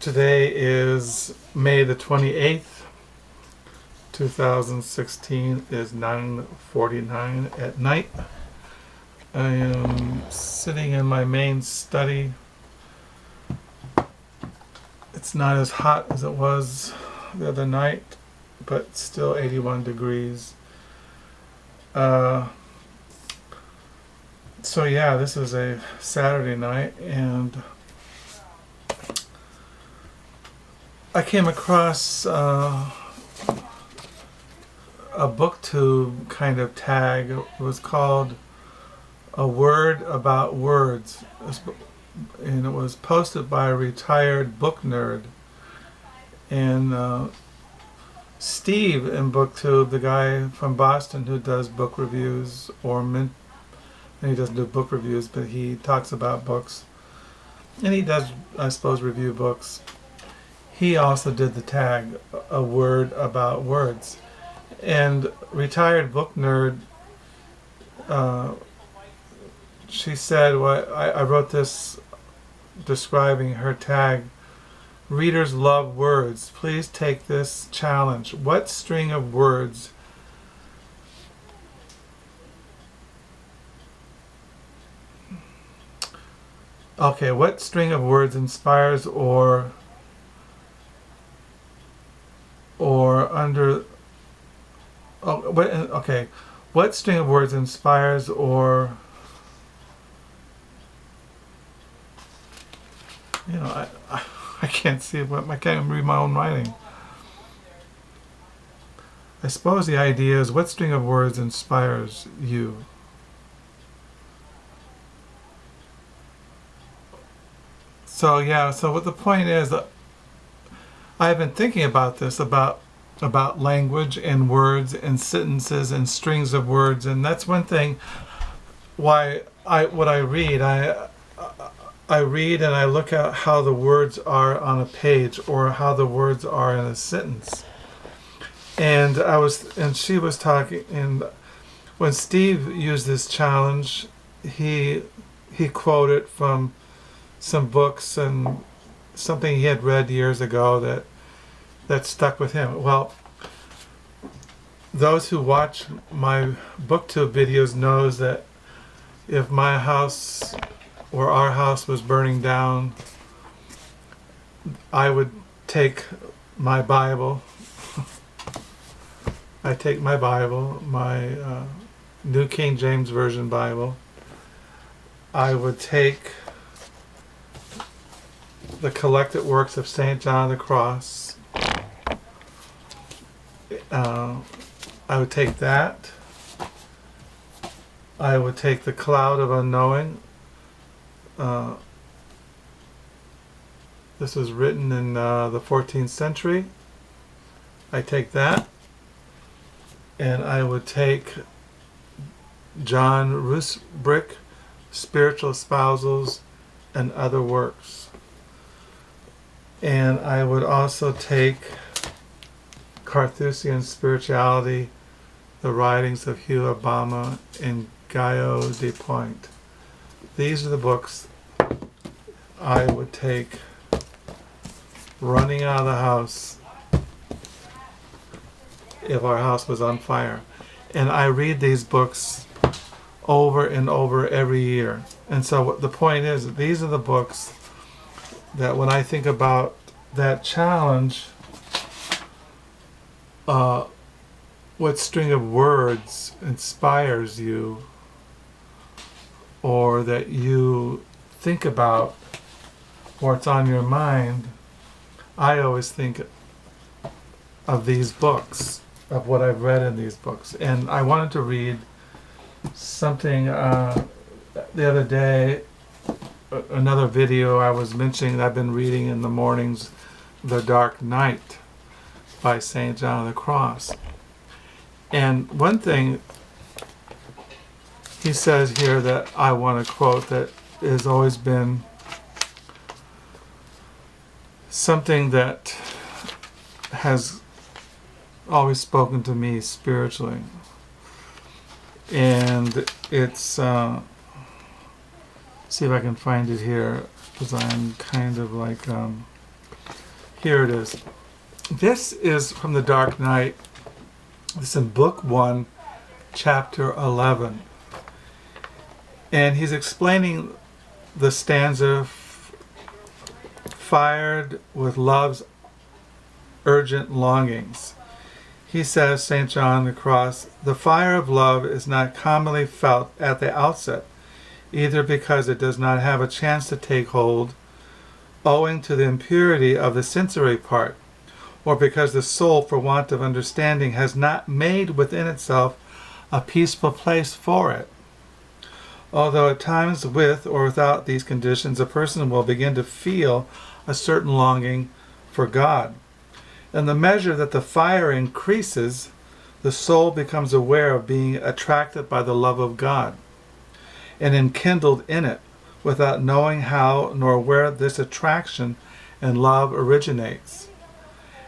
Today is May the 28th, 2016 is 9:49 at night. I am sitting in my main study. It's not as hot as it was the other night, but still 81 degrees. So yeah, this is a Saturday night, and I came across a BookTube kind of tag. It was called "A Word About Words," and it was posted by a retired BookNerd. And Steve in BookTube, the guy from Boston who does book reviews, and he doesn't do book reviews, but he talks about books, and he does, I suppose, review books. He also did the tag, "A Word About Words." And retired book nerd, she said, I wrote this describing her tag, "Readers love words. Please take this challenge. What string of words what string of words inspires or under what string of words inspires or I can't see what I can't read my own writing. I suppose the idea is, what string of words inspires you? So what the point is, I've been thinking about this, about language and words and sentences and strings of words, and that's one thing why I read and I look at how the words are on a page or how the words are in a sentence. And she was talking, and when Steve used this challenge, he quoted from some books and something he had read years ago that stuck with him. Well, those who watch my BookTube videos knows that if my house or our house was burning down, I would take my Bible. I take my Bible, my New King James Version Bible. I would take the collected works of St. John of the Cross. I would take that. I would take the Cloud of Unknowing. This was written in the 14th century. I take that. And I would take John Rusbrick, Spiritual Espousals and Other Works. And I would also take Carthusian Spirituality, the writings of Hugh Obama and Gaio de Pointe. These are the books I would take running out of the house if our house was on fire. And I read these books over and over every year. And so what the point is, these are the books that when I think about that challenge, what string of words inspires you or that you think about or it's on your mind, I always think of these books, of what I've read in these books. And I wanted to read something the other day, another video I was mentioning that I've been reading in the mornings, The Dark Night by St. John of the Cross. And one thing he says here that I want to quote that has always been something that has always spoken to me spiritually. And it's, see if I can find it here, because I'm kind of like, Here it is. This is from The Dark Night. This is in Book 1, Chapter 11. And he's explaining the stanza, fired with love's urgent longings. He says, St. John the Cross, the fire of love is not commonly felt at the outset, either because it does not have a chance to take hold, owing to the impurity of the sensory part, or because the soul, for want of understanding, has not made within itself a peaceful place for it. Although at times with or without these conditions, a person will begin to feel a certain longing for God. In the measure that the fire increases, the soul becomes aware of being attracted by the love of God and enkindled in it, without knowing how nor where this attraction and love originates.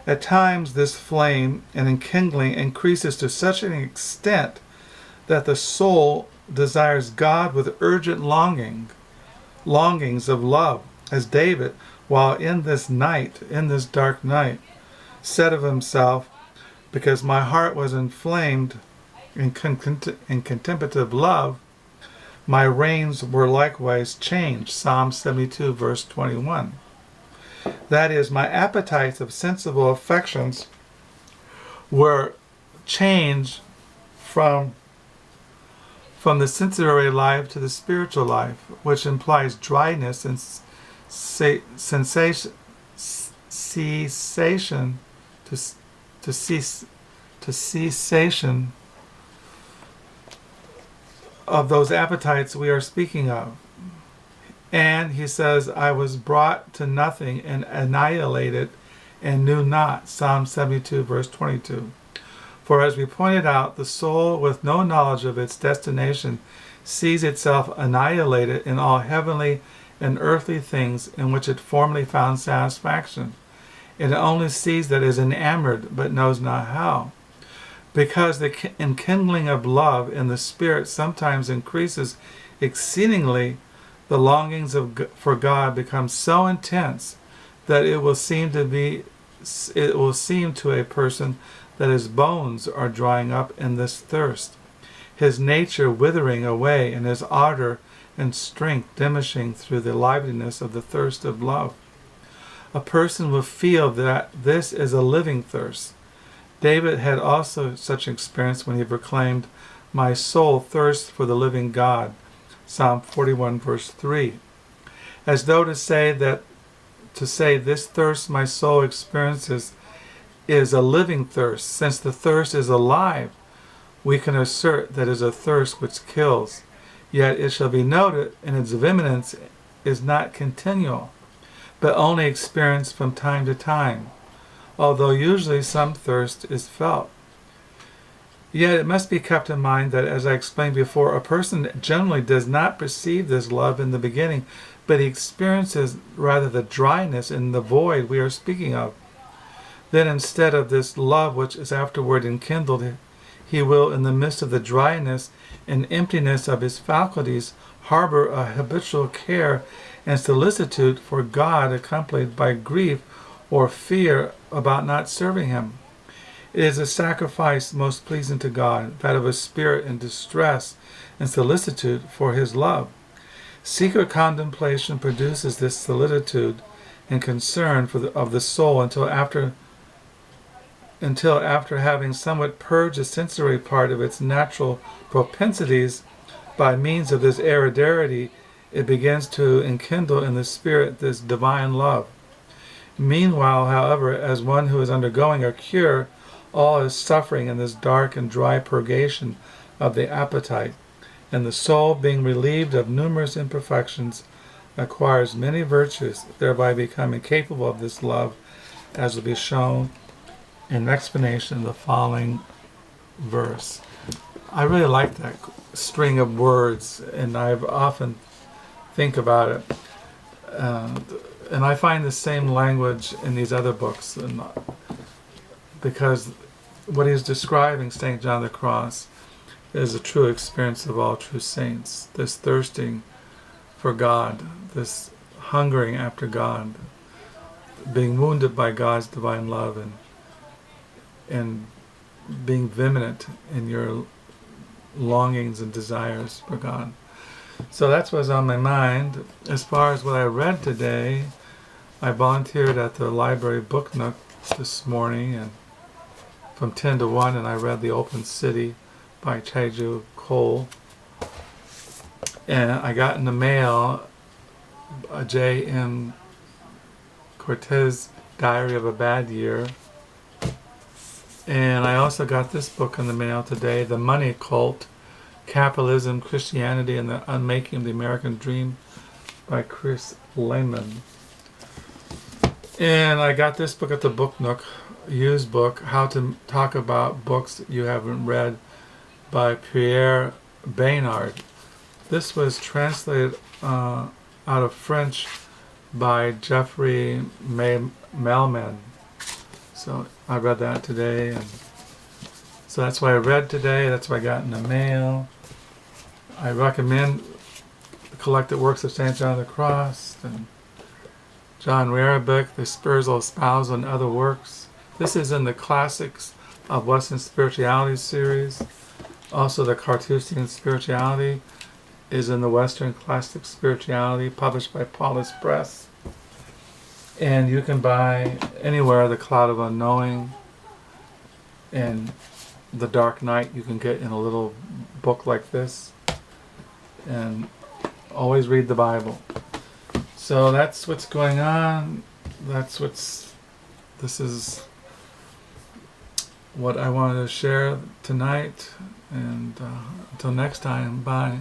At times this flame and enkindling increases to such an extent that the soul desires God with urgent longings of love, as David, while in this dark night, said of himself, because my heart was inflamed in contemplative love, my reins were likewise changed. Psalm 72, verse 21. That is, my appetites of sensible affections were changed from the sensory life to the spiritual life, which implies dryness and cessation of those appetites we are speaking of. And he says, I was brought to nothing and annihilated and knew not. Psalm 72, verse 22. For as we pointed out, the soul with no knowledge of its destination sees itself annihilated in all heavenly and earthly things in which it formerly found satisfaction. It only sees that it is enamored, but knows not how. Because the enkindling of love in the spirit sometimes increases exceedingly, the longings for God become so intense that it will seem to a person that his bones are drying up in this thirst, his nature withering away, and his ardor and strength diminishing through the liveliness of the thirst of love. A person will feel that this is a living thirst. David had also such experience when he proclaimed, my soul thirsts for the living God. Psalm 41, verse 3. As though to say this thirst my soul experiences is a living thirst. Since the thirst is alive, we can assert that it is a thirst which kills. Yet it shall be noted, in its vehemence is not continual, but only experienced from time to time, although usually some thirst is felt. Yet it must be kept in mind that, as I explained before, a person generally does not perceive this love in the beginning, but he experiences rather the dryness and the void we are speaking of. Then instead of this love which is afterward enkindled, he will, in the midst of the dryness and emptiness of his faculties, harbor a habitual care and solicitude for God, accompanied by grief or fear about not serving him. It is a sacrifice most pleasing to God, that of a spirit in distress and solicitude for his love. Secret contemplation produces this solicitude and concern of the soul until after having somewhat purged the sensory part of its natural propensities by means of this aridity, it begins to enkindle in the spirit this divine love. Meanwhile, however, as one who is undergoing a cure, all is suffering in this dark and dry purgation of the appetite, and the soul, being relieved of numerous imperfections, acquires many virtues, thereby becoming capable of this love, as will be shown in an explanation of the following verse. I really like that string of words, and I've often think about it. And I find the same language in these other books, because what he's describing, St. John the Cross, is a true experience of all true saints. This thirsting for God, this hungering after God, being wounded by God's divine love, and being vehement in your longings and desires for God. So that's what's on my mind. As far as what I read today, I volunteered at the library Book Nook this morning, and from 10 to 1, and I read The Open City by Chaiju Cole. And I got in the mail a J.M. Cortez Diary of a Bad Year. And I also got this book in the mail today, The Money Cult, Capitalism, Christianity, and the Unmaking of the American Dream by Chris Lehman. And I got this book at the Book Nook, used book, How to Talk About Books That You Haven't Read by Pierre Baynard. This was translated out of French by Jeffrey Melman. So I read that today, and so that's what I read today. That's what I got in the mail. I recommend the collected works of St. John of the Cross and John Raribic, the Spiritual Spousal, and other works. This is in the Classics of Western Spirituality series. Also, the Cartesian Spirituality is in the Western Classic Spirituality, published by Paulus Press. And you can buy anywhere The Cloud of Unknowing and The Dark Night. You can get in a little book like this. And always read the Bible. So that's what's going on. This is what I wanted to share tonight. And until next time, bye.